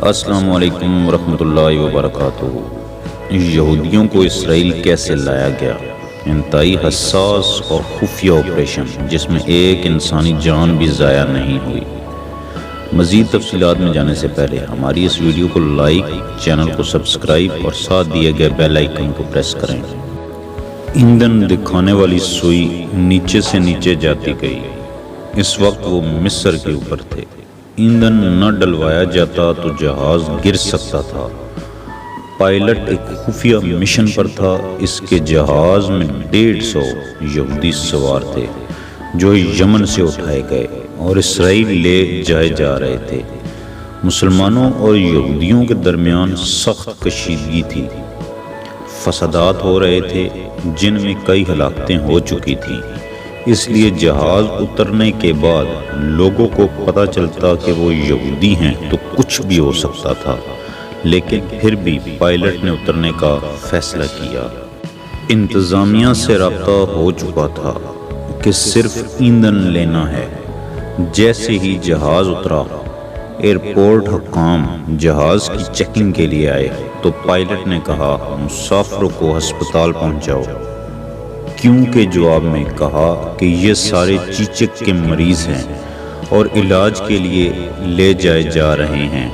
السلام علیکم ورحمۃ اللہ وبرکاتہ۔ یہودیوں کو اسرائیل کیسے لایا گیا؟ انتہائی حساس اور خفیہ آپریشن جس میں ایک انسانی جان بھی ضائع نہیں ہوئی۔ مزید تفصیلات میں جانے سے پہلے ہماری اس ویڈیو کو لائک، چینل کو سبسکرائب اور ساتھ دیے گئے بیل آئیکن کو پریس کریں۔ ایندھن دکھانے والی سوئی نیچے سے نیچے جاتی گئی۔ اس وقت وہ مصر کے اوپر تھے۔ ایندھن نہ ڈلوایا جاتا تو جہاز گر سکتا تھا۔ پائلٹ ایک خفیہ مشن پر تھا۔ اس کے جہاز میں 150 یہودی سوار تھے جو یمن سے اٹھائے گئے اور اسرائیل لے جائے جا رہے تھے۔ مسلمانوں اور یہودیوں کے درمیان سخت کشیدگی تھی۔ فسادات ہو رہے تھے جن میں کئی ہلاکتیں ہو چکی تھیں۔ اس لیے جہاز اترنے کے بعد لوگوں کو پتہ چلتا کہ وہ یہودی ہیں تو کچھ بھی ہو سکتا تھا، لیکن پھر بھی پائلٹ نے اترنے کا فیصلہ کیا۔ انتظامیہ سے رابطہ ہو چکا تھا کہ صرف ایندھن لینا ہے۔ جیسے ہی جہاز اترا، ایئرپورٹ حکام جہاز کی چیکنگ کے لیے آئے تو پائلٹ نے کہا مسافروں کو ہسپتال پہنچاؤ، کیونکہ جواب میں کہا کہ یہ سارے چیچک کے مریض ہیں اور علاج کے لیے لے جائے جا رہے ہیں۔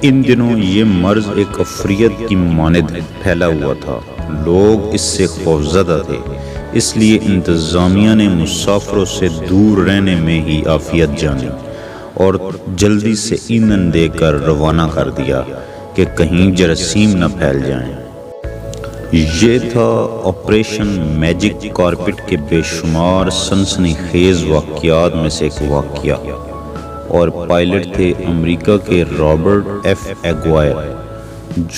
ان دنوں یہ مرض ایک عفریت کی مانند پھیلا ہوا تھا۔ لوگ اس سے خوفزدہ تھے، اس لیے انتظامیہ نے مسافروں سے دور رہنے میں ہی عافیت جانی اور جلدی سے ایندھن دے کر روانہ کر دیا کہ کہیں جراثیم نہ پھیل جائیں۔ یہ تھا آپریشن میجک کارپٹ کے بے شمار سنسنی خیز واقعات میں سے ایک واقعہ، اور پائلٹ تھے امریکہ کے رابرٹ ایف ایگوائر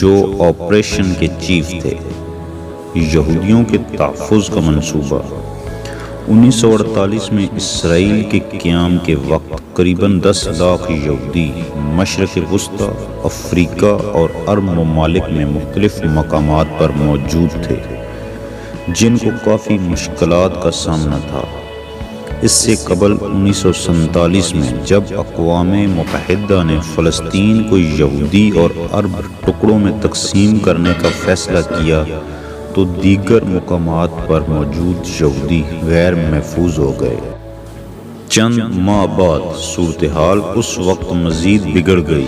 جو آپریشن کے چیف تھے۔ یہودیوں کے تحفظ کا منصوبہ 1948 میں اسرائیل کے قیام کے وقت قریباً 10 لاکھ یہودی مشرق وسطی، افریقہ اور عرب ممالک میں مختلف مقامات پر موجود تھے، جن کو کافی مشکلات کا سامنا تھا۔ اس سے قبل 1947 میں جب اقوام متحدہ نے فلسطین کو یہودی اور عرب ٹکڑوں میں تقسیم کرنے کا فیصلہ کیا تو دیگر مقامات پر موجود یہودی غیر محفوظ ہو گئے۔ چند ماہ بعد صورتحال اس وقت مزید بگڑ گئی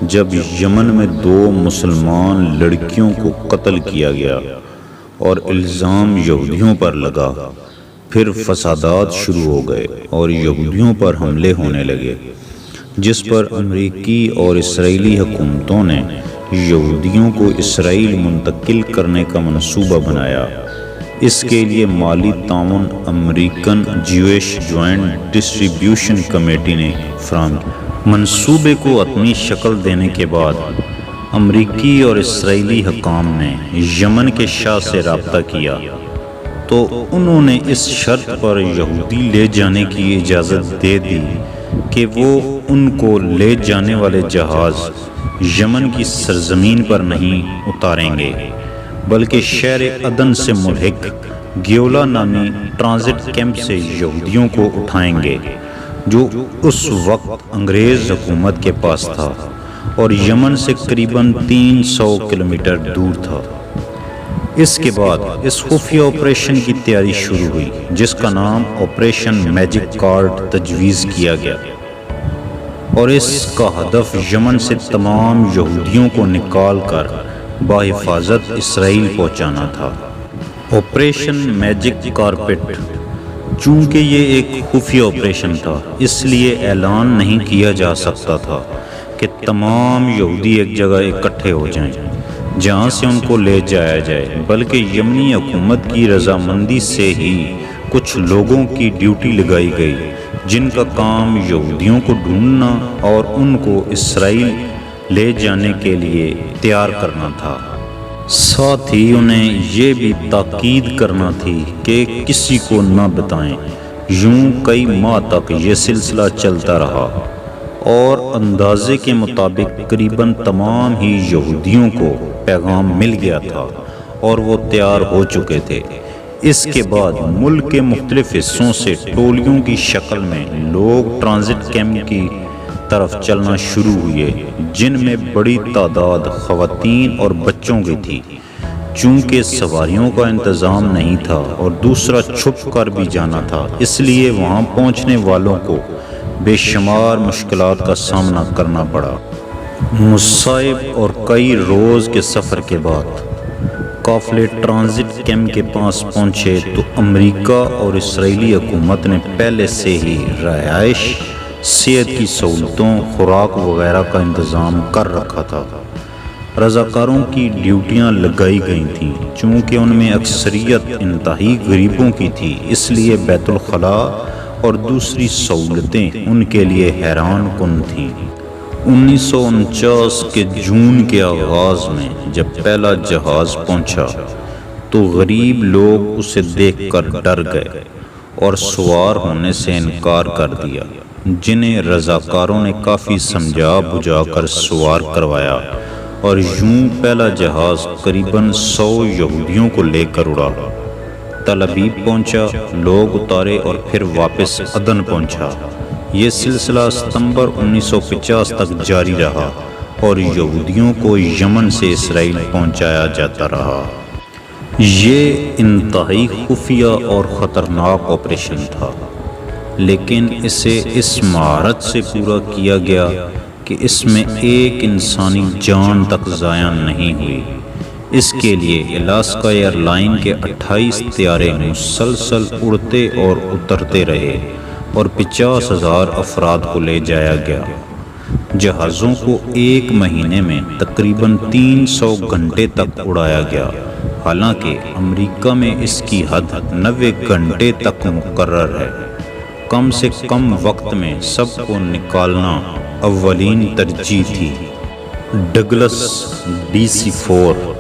جب یمن میں 2 مسلمان لڑکیوں کو قتل کیا گیا اور الزام یہودیوں پر لگا۔ پھر فسادات شروع ہو گئے اور یہودیوں پر حملے ہونے لگے، جس پر امریکی اور اسرائیلی حکومتوں نے یہودیوں کو اسرائیل منتقل کرنے کا منصوبہ بنایا۔ اس کے لیے مالی تعاون American Jewish joint distribution committee نے فراہم کیا۔ منصوبے کو اپنی شکل دینے کے بعد امریکی اور اسرائیلی حکام نے یمن کے شاہ سے رابطہ کیا تو انہوں نے اس شرط پر یہودی لے جانے کی اجازت دے دی کہ وہ ان کو لے جانے والے جہاز یمن کی سرزمین پر نہیں اتاریں گے، بلکہ شہر عدن سے ملحق گیولا نامی ٹرانزٹ کیمپ سے یہودیوں کو اٹھائیں گے، جو اس وقت انگریز حکومت کے پاس تھا اور یمن سے قریباً 300 کلومیٹر دور تھا۔ اس کے بعد اس خفیہ آپریشن کی تیاری شروع ہوئی، جس کا نام آپریشن میجک کارڈ تجویز کیا گیا، اور اس کا ہدف یمن سے تمام یہودیوں کو نکال کر بحفاظت اسرائیل پہنچانا تھا۔ آپریشن میجک کارپٹ، چونکہ یہ ایک خفیہ آپریشن تھا، اس لیے اعلان نہیں کیا جا سکتا تھا کہ تمام یہودی ایک جگہ اکٹھے ہو جائیں جہاں سے ان کو لے جایا جائے، بلکہ یمنی حکومت کی رضامندی سے ہی کچھ لوگوں کی ڈیوٹی لگائی گئی جن کا کام یہودیوں کو ڈھونڈنا اور ان کو اسرائیل لے جانے کے لیے تیار کرنا تھا۔ ساتھ ہی انہیں یہ بھی تاکید کرنا تھی کہ کسی کو نہ بتائیں۔ یوں کئی ماہ تک یہ سلسلہ چلتا رہا اور اندازے کے مطابق قریباً تمام ہی یہودیوں کو پیغام مل گیا تھا اور وہ تیار ہو چکے تھے۔ اس کے بعد ملک کے مختلف حصوں سے ٹولیوں کی شکل میں لوگ ٹرانزٹ کیمپ کی طرف چلنا شروع ہوئے، جن میں بڑی تعداد خواتین اور بچوں کی تھی۔ چونکہ سواریوں کا انتظام نہیں تھا اور دوسرا چھپ کر بھی جانا تھا، اس لیے وہاں پہنچنے والوں کو بے شمار مشکلات کا سامنا کرنا پڑا۔ مصائب اور کئی روز کے سفر کے بعد قافلے ٹرانزٹ کیمپ کے پاس پہنچے تو امریکہ اور اسرائیلی حکومت نے پہلے سے ہی رہائش، صحت کی سہولتوں، خوراک وغیرہ کا انتظام کر رکھا تھا۔ رضاکاروں کی ڈیوٹیاں لگائی گئی تھیں۔ چونکہ ان میں اکثریت انتہائی غریبوں کی تھی، اس لیے بیت الخلاء اور دوسری سہولتیں ان کے لیے حیران کن تھیں۔ 1949 کے جون کے آغاز میں جب پہلا جہاز پہنچا تو غریب لوگ اسے دیکھ کر ڈر گئے اور سوار ہونے سے انکار کر دیا، جنہیں رضاکاروں نے کافی سمجھا بجھا کر سوار کروایا، اور یوں پہلا جہاز قریباً 100 یہودیوں کو لے کر اڑا۔ تل ابیب پہنچا، لوگ اتارے اور پھر واپس عدن پہنچا۔ یہ سلسلہ ستمبر 1950 تک جاری رہا اور یہودیوں کو یمن سے اسرائیل پہنچایا جاتا رہا۔ یہ انتہائی خفیہ اور خطرناک آپریشن تھا، لیکن اسے اس مہارت سے پورا کیا گیا کہ اس میں ایک انسانی جان تک ضائع نہیں ہوئی۔ اس کے لیے الاسکا ایئر لائن کے 28 طیارے مسلسل اڑتے اور اترتے رہے اور 50,000 افراد کو لے جایا گیا۔ جہازوں کو ایک مہینے میں تقریباً 300 گھنٹے تک اڑایا گیا، حالانکہ امریکہ میں اس کی حد 90 گھنٹے تک مقرر ہے۔ کم سے کم وقت میں سب کو نکالنا اولین ترجیح تھی۔ ڈگلس DC-4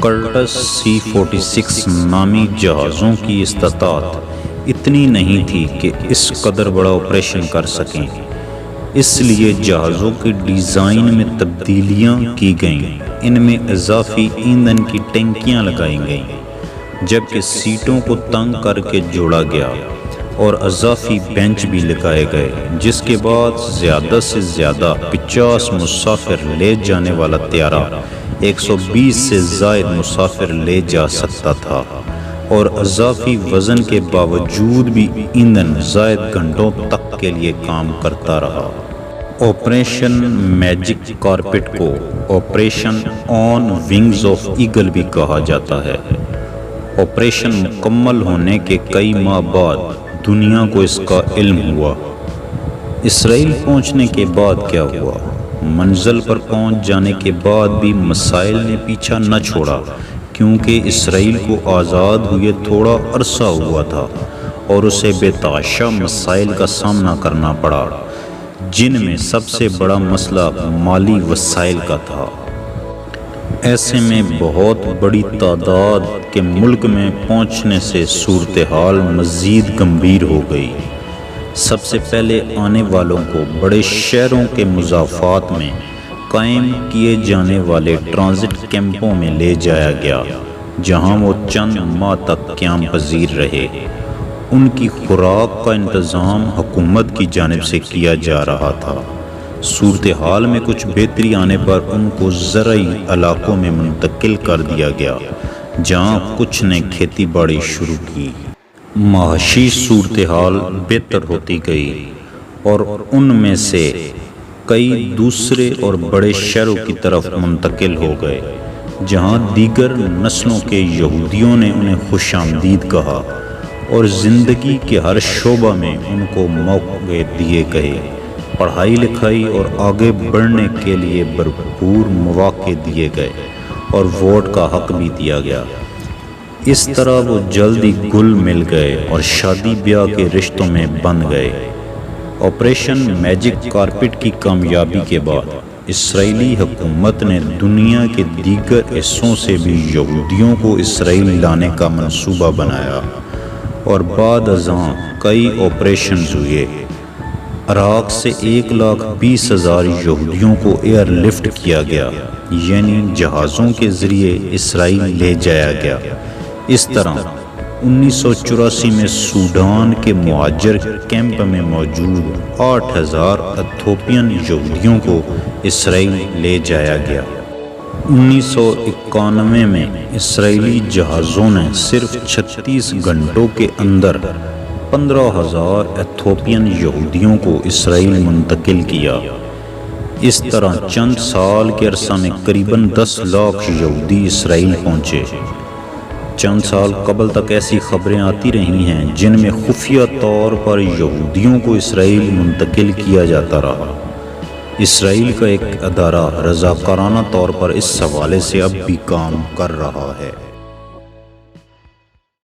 کرٹس C-46 نامی جہازوں کی استطاعت اتنی نہیں تھی کہ اس قدر بڑا آپریشن کر سکیں۔ اس لیے جہازوں کی ڈیزائن میں تبدیلیاں کی گئیں۔ ان میں اضافی ایندھن کی ٹینکیاں لگائی گئیں، جبکہ سیٹوں کو تنگ کر کے جوڑا گیا اور اضافی بینچ بھی لگائے گئے، جس کے بعد زیادہ سے زیادہ 50 مسافر لے جانے والا طیارہ 120 سے زائد مسافر لے جا سکتا تھا، اور اضافی وزن کے باوجود بھی ایندھن زائد گھنٹوں تک کے لیے کام کرتا رہا۔ آپریشن میجک کارپٹ کو operation on wings of eagle بھی کہا جاتا ہے۔ آپریشن مکمل ہونے کے کئی ماہ بعد دنیا کو اس کا علم ہوا۔ اسرائیل پہنچنے کے بعد کیا ہوا؟ منزل پر پہنچ جانے کے بعد بھی مسائل نے پیچھا نہ چھوڑا، کیونکہ اسرائیل کو آزاد ہوئے تھوڑا عرصہ ہوا تھا اور اسے بے تحاشا مسائل کا سامنا کرنا پڑا، جن میں سب سے بڑا مسئلہ مالی وسائل کا تھا۔ ایسے میں بہت بڑی تعداد کے ملک میں پہنچنے سے صورتحال مزید گمبھیر ہو گئی۔ سب سے پہلے آنے والوں کو بڑے شہروں کے مضافات میں قائم کیے جانے والے ٹرانزٹ کیمپوں میں لے جایا گیا، جہاں وہ چند ماہ تک قیام پذیر رہے۔ ان کی خوراک کا انتظام حکومت کی جانب سے کیا جا رہا تھا۔ صورتحال میں کچھ بہتری آنے پر ان کو زرعی علاقوں میں منتقل کر دیا گیا، جہاں کچھ نے کھیتی باڑی شروع کی۔ معاشی صورتحال بہتر ہوتی گئی اور ان میں سے کئی دوسرے اور بڑے شہروں کی طرف منتقل ہو گئے، جہاں دیگر نسلوں کے یہودیوں نے انہیں خوش آمدید کہا اور زندگی کے ہر شعبہ میں ان کو موقع دیے گئے۔ پڑھائی لکھائی اور آگے بڑھنے کے لیے بھرپور مواقع دیے گئے اور ووٹ کا حق بھی دیا گیا۔ اس طرح وہ جلدی گل مل گئے اور شادی بیاہ کے رشتوں میں بن گئے۔ آپریشن میجک کارپٹ کی کامیابی کے بعد اسرائیلی حکومت نے دنیا کے دیگر حصوں سے بھی یہودیوں کو اسرائیل لانے کا منصوبہ بنایا، اور بعد ازاں کئی آپریشنز ہوئے۔ عراق سے 1,20,000 یہودیوں کو ایئر لفٹ کیا گیا، یعنی جہازوں کے ذریعے اسرائیل لے جایا گیا۔ اس طرح 1984 میں سوڈان کے مہاجر کیمپ میں موجود 8000 ایتھوپین یہودیوں کو اسرائیل لے جایا گیا۔ 1991 میں اسرائیلی جہازوں نے صرف 36 گھنٹوں کے اندر 15,000 ایتھوپین یہودیوں کو اسرائیل منتقل کیا۔ اس طرح چند سال کے عرصہ میں قریباً 10 لاکھ یہودی اسرائیل پہنچے۔ چند سال قبل تک ایسی خبریں آتی رہی ہیں جن میں خفیہ طور پر یہودیوں کو اسرائیل منتقل کیا جاتا رہا۔ اسرائیل کا ایک ادارہ رضاکارانہ طور پر اس حوالے سے اب بھی کام کر رہا ہے۔